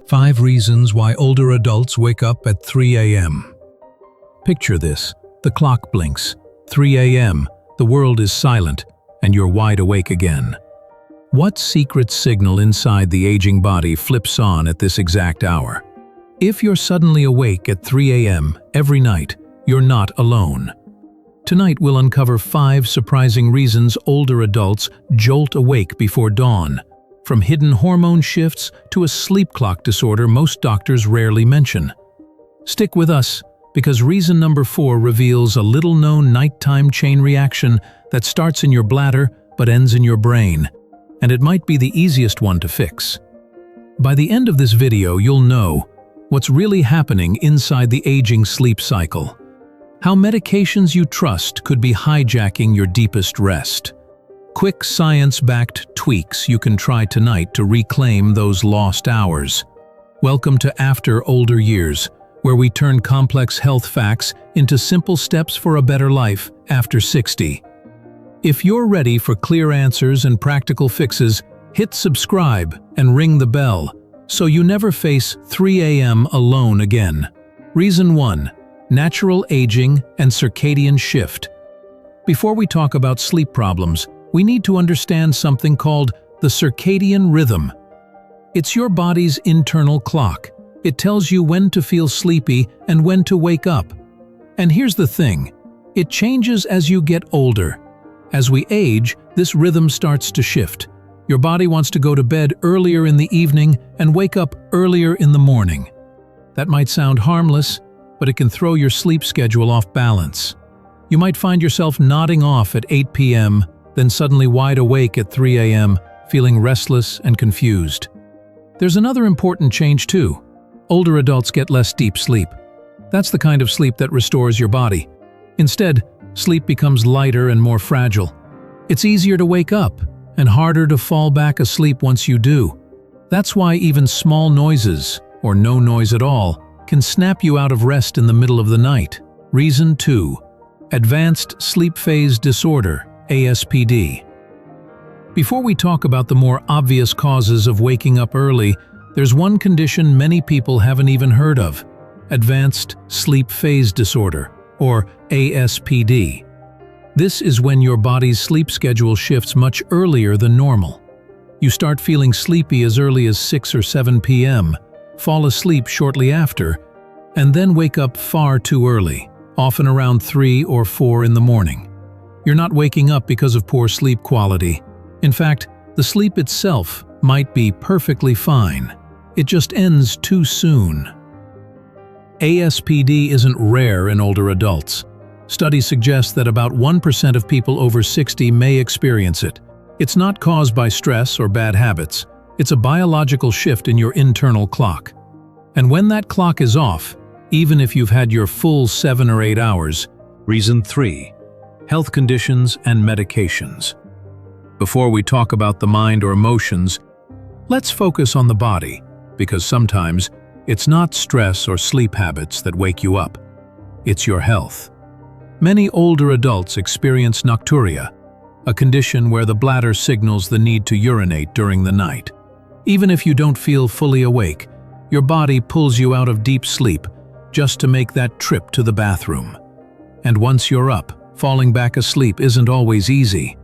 5 reasons why older adults wake up at 3 a.m. Picture this. The clock blinks. 3 a.m. The world is silent, and you're wide awake again. What secret signal inside the aging body flips on at this exact hour? If you're suddenly awake at 3 a.m. every night, you're not alone. Tonight we'll uncover 5 surprising reasons older adults jolt awake before dawn, from hidden hormone shifts to a sleep clock disorder most doctors rarely mention. Stick with us, because reason number 4 reveals a little-known nighttime chain reaction that starts in your bladder but ends in your brain, and it might be the easiest one to fix. By the end of this video, you'll know what's really happening inside the aging sleep cycle, how medications you trust could be hijacking your deepest rest, quick science-backed tweaks you can try tonight to reclaim those lost hours. Welcome to After Older Years, where we turn complex health facts into simple steps for a better life after 60. If you're ready for clear answers and practical fixes, hit subscribe and ring the bell so you never face 3 a.m. alone again. Reason 1. Natural aging and circadian shift. Before we talk about sleep problems, we need to understand something called the circadian rhythm. It's your body's internal clock. It tells you when to feel sleepy and when to wake up. And here's the thing, it changes as you get older. As we age, this rhythm starts to shift. Your body wants to go to bed earlier in the evening and wake up earlier in the morning. That might sound harmless, but it can throw your sleep schedule off balance. You might find yourself nodding off at 8 p.m., then suddenly wide awake at 3 a.m., feeling restless and confused. There's another important change too. Older adults get less deep sleep. That's the kind of sleep that restores your body. Instead, sleep becomes lighter and more fragile. It's easier to wake up and harder to fall back asleep once you do. That's why even small noises, or no noise at all, can snap you out of rest in the middle of the night. Reason 2. Advanced Sleep Phase Disorder, ASPD. Before we talk about the more obvious causes of waking up early, there's one condition many people haven't even heard of: Advanced Sleep Phase Disorder, or ASPD. This is when your body's sleep schedule shifts much earlier than normal. You start feeling sleepy as early as 6 or 7 p.m., fall asleep shortly after, and then wake up far too early, often around 3 or 4 in the morning. You're not waking up because of poor sleep quality. In fact, the sleep itself might be perfectly fine. It just ends too soon. ASPD isn't rare in older adults. Studies suggest that about 1% of people over 60 may experience it. It's not caused by stress or bad habits. It's a biological shift in your internal clock. And when that clock is off, even if you've had your full 7 or 8 hours. Reason 3. Health conditions and medications. Before we talk about the mind or emotions, let's focus on the body, because sometimes it's not stress or sleep habits that wake you up. It's your health. Many older adults experience nocturia, a condition where the bladder signals the need to urinate during the night. Even if you don't feel fully awake, your body pulls you out of deep sleep just to make that trip to the bathroom. And once you're up, falling back asleep isn't always easy.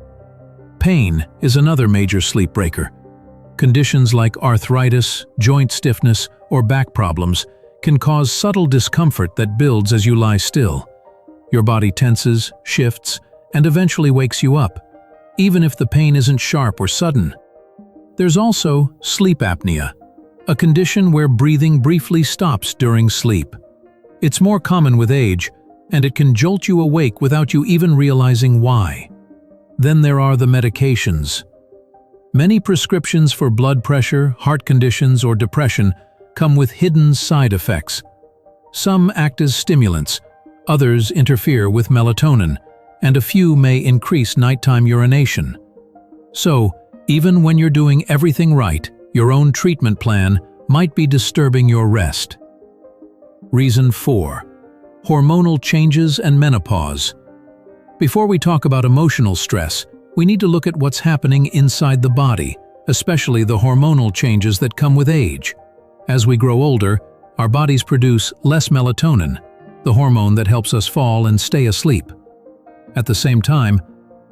Pain is another major sleep breaker. Conditions like arthritis, joint stiffness, or back problems can cause subtle discomfort that builds as you lie still. Your body tenses, shifts, and eventually wakes you up, even if the pain isn't sharp or sudden. There's also sleep apnea, a condition where breathing briefly stops during sleep. It's more common with age, and it can jolt you awake without you even realizing why. Then there are the medications. Many prescriptions for blood pressure, heart conditions, or depression come with hidden side effects. Some act as stimulants, others interfere with melatonin, and a few may increase nighttime urination. So, even when you're doing everything right, your own treatment plan might be disturbing your rest. Reason 4. Hormonal changes and menopause. Before we talk about emotional stress, we need to look at what's happening inside the body, especially the hormonal changes that come with age. As we grow older, our bodies produce less melatonin, the hormone that helps us fall and stay asleep. At the same time,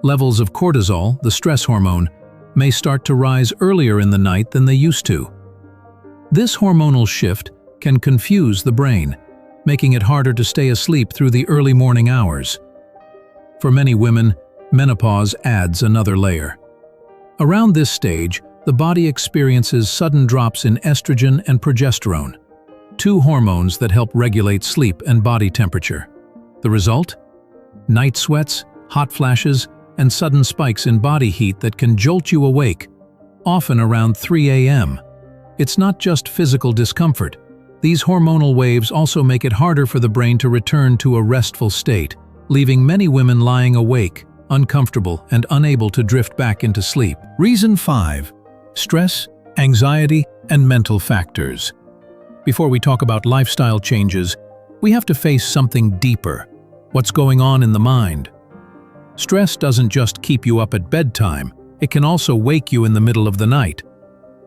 levels of cortisol, the stress hormone, may start to rise earlier in the night than they used to. This hormonal shift can confuse the brain, making it harder to stay asleep through the early morning hours. For many women, menopause adds another layer. Around this stage, the body experiences sudden drops in estrogen and progesterone, two hormones that help regulate sleep and body temperature. The result? Night sweats, hot flashes, and sudden spikes in body heat that can jolt you awake, often around 3 a.m. It's not just physical discomfort. These hormonal waves also make it harder for the brain to return to a restful state, leaving many women lying awake, uncomfortable, and unable to drift back into sleep. Reason 5. Stress, anxiety, and mental factors. Before we talk about lifestyle changes, we have to face something deeper. What's going on in the mind? Stress doesn't just keep you up at bedtime, it can also wake you in the middle of the night.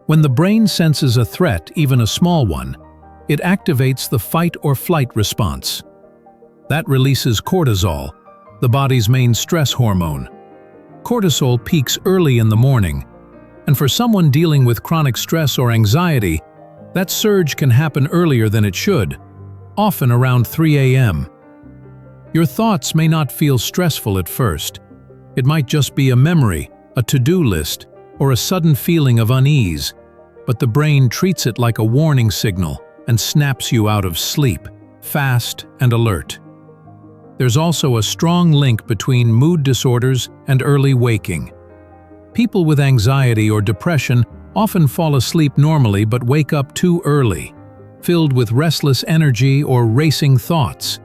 When the brain senses a threat, even a small one, it activates the fight or flight response. That releases cortisol, the body's main stress hormone. Cortisol peaks early in the morning, and for someone dealing with chronic stress or anxiety, that surge can happen earlier than it should, often around 3 a.m. Your thoughts may not feel stressful at first. It might just be a memory, a to-do list, or a sudden feeling of unease, but the brain treats it like a warning signal and snaps you out of sleep, fast and alert. There's also a strong link between mood disorders and early waking. People with anxiety or depression often fall asleep normally but wake up too early, filled with restless energy or racing thoughts.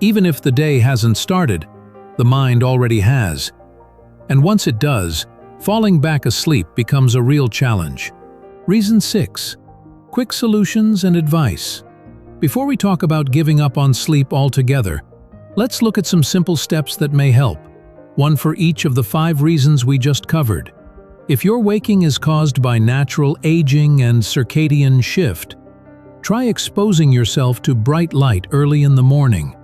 Even if the day hasn't started, the mind already has. And once it does, falling back asleep becomes a real challenge. Reason 6. Quick solutions and advice. Before we talk about giving up on sleep altogether, let's look at some simple steps that may help, one for each of the 5 reasons we just covered. If your waking is caused by natural aging and circadian shift, try exposing yourself to bright light early in the morning.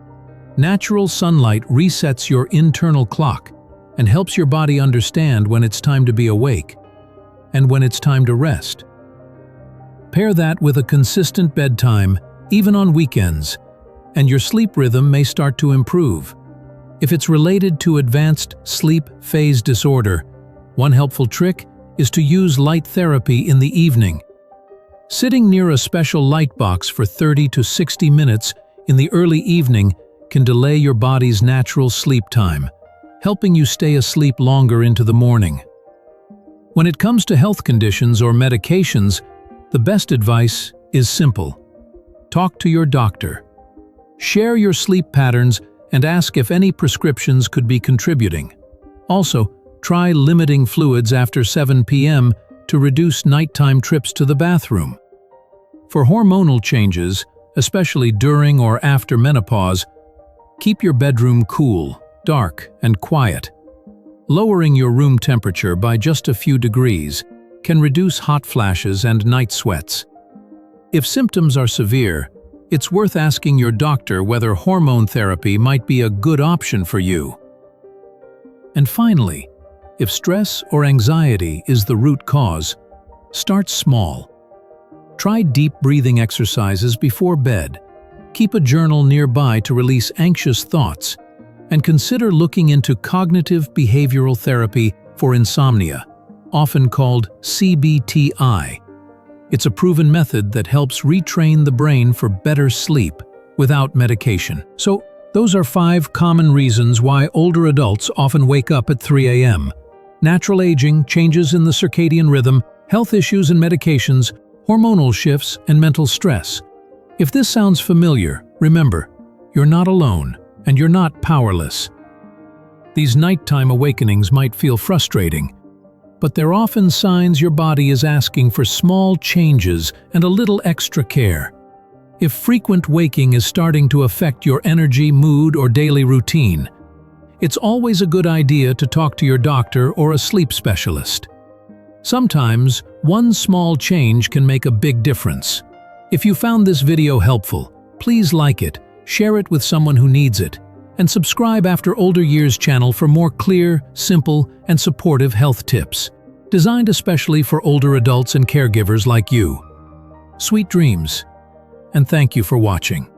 Natural sunlight resets your internal clock and helps your body understand when it's time to be awake and when it's time to rest. Pair that with a consistent bedtime, even on weekends, and your sleep rhythm may start to improve. If it's related to advanced sleep phase disorder, one helpful trick is to use light therapy in the evening. Sitting near a special light box for 30 to 60 minutes in the early evening can delay your body's natural sleep time, helping you stay asleep longer into the morning. When it comes to health conditions or medications, the best advice is simple. Talk to your doctor. Share your sleep patterns and ask if any prescriptions could be contributing. Also, try limiting fluids after 7 p.m. to reduce nighttime trips to the bathroom. For hormonal changes, especially during or after menopause, keep your bedroom cool, dark, and quiet. Lowering your room temperature by just a few degrees can reduce hot flashes and night sweats. If symptoms are severe, it's worth asking your doctor whether hormone therapy might be a good option for you. And finally, if stress or anxiety is the root cause, start small. Try deep breathing exercises before bed. Keep a journal nearby to release anxious thoughts, and consider looking into cognitive behavioral therapy for insomnia, often called CBTI. It's a proven method that helps retrain the brain for better sleep without medication. So, those are 5 common reasons why older adults often wake up at 3 a.m. Natural aging, changes in the circadian rhythm, health issues and medications, hormonal shifts, and mental stress. If this sounds familiar, remember, you're not alone and you're not powerless. These nighttime awakenings might feel frustrating, but they're often signs your body is asking for small changes and a little extra care. If frequent waking is starting to affect your energy, mood, or daily routine, it's always a good idea to talk to your doctor or a sleep specialist. Sometimes, one small change can make a big difference. If you found this video helpful, please like it, share it with someone who needs it, and subscribe After Older Years channel for more clear, simple, and supportive health tips, designed especially for older adults and caregivers like you. Sweet dreams, and thank you for watching.